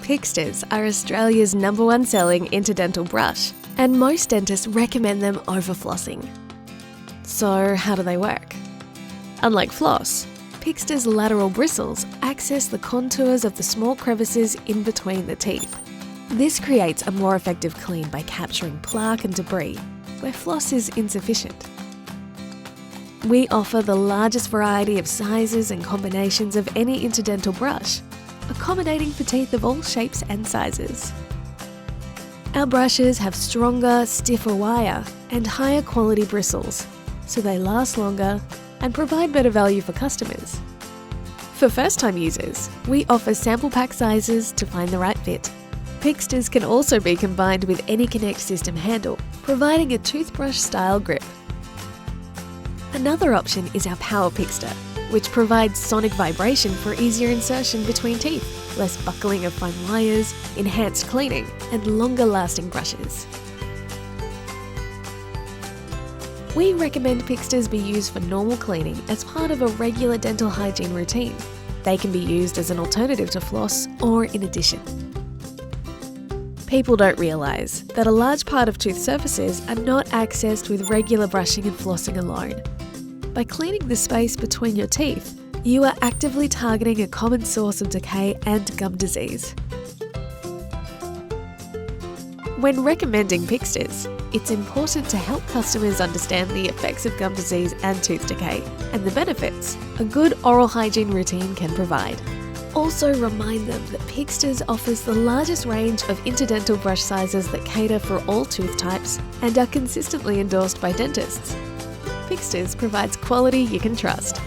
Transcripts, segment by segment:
Piksters are Australia's #1 selling interdental brush, and most dentists recommend them over flossing. So how do they work? Unlike floss, Piksters' lateral bristles access the contours of the small crevices in between the teeth. This creates a more effective clean by capturing plaque and debris, where floss is insufficient. We offer the largest variety of sizes and combinations of any interdental brush, accommodating for teeth of all shapes and sizes. Our brushes have stronger, stiffer wire and higher quality bristles, so they last longer and provide better value for customers. For first-time users, we offer sample pack sizes to find the right fit. Piksters can also be combined with any Connect system handle, providing a toothbrush-style grip. Another option is our Power Pikster, which provides sonic vibration for easier insertion between teeth, less buckling of fine wires, enhanced cleaning, and longer-lasting brushes. We recommend Piksters be used for normal cleaning as part of a regular dental hygiene routine. They can be used as an alternative to floss or in addition. People don't realise that a large part of tooth surfaces are not accessed with regular brushing and flossing alone. By cleaning the space between your teeth, you are actively targeting a common source of decay and gum disease. When recommending Piksters, it's important to help customers understand the effects of gum disease and tooth decay, and the benefits a good oral hygiene routine can provide. Also remind them that Piksters offers the largest range of interdental brush sizes that cater for all tooth types and are consistently endorsed by dentists. Piksters provides quality you can trust.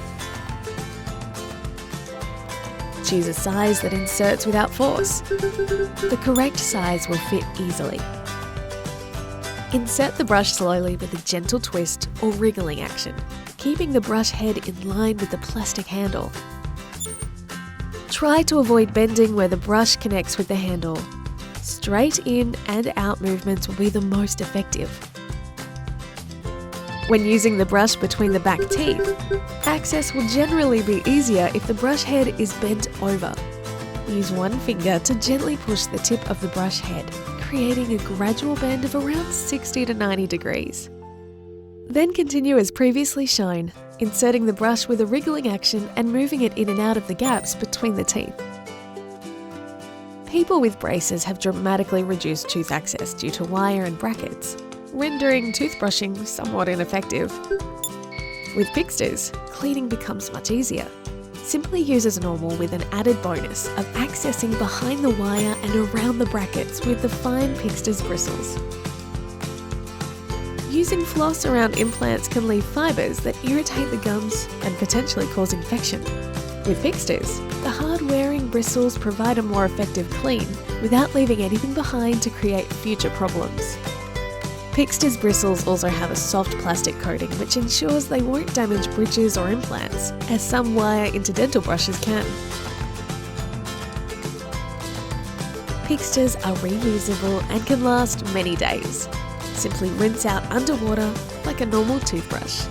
Choose a size that inserts without force. The correct size will fit easily. Insert the brush slowly with a gentle twist or wriggling action, keeping the brush head in line with the plastic handle. Try to avoid bending where the brush connects with the handle. Straight in and out movements will be the most effective. When using the brush between the back teeth, access will generally be easier if the brush head is bent over. Use one finger to gently push the tip of the brush head, creating a gradual bend of around 60 to 90 degrees. Then continue as previously shown, inserting the brush with a wriggling action and moving it in and out of the gaps between the teeth. People with braces have dramatically reduced tooth access due to wire and brackets, rendering toothbrushing somewhat ineffective. With Piksters, cleaning becomes much easier. Simply use as normal with an added bonus of accessing behind the wire and around the brackets with the fine Piksters bristles. Using floss around implants can leave fibres that irritate the gums and potentially cause infection. With Piksters, the hard-wearing bristles provide a more effective clean without leaving anything behind to create future problems. Piksters bristles also have a soft plastic coating which ensures they won't damage bridges or implants, as some wire interdental brushes can. Piksters are reusable and can last many days. Simply rinse out underwater like a normal toothbrush.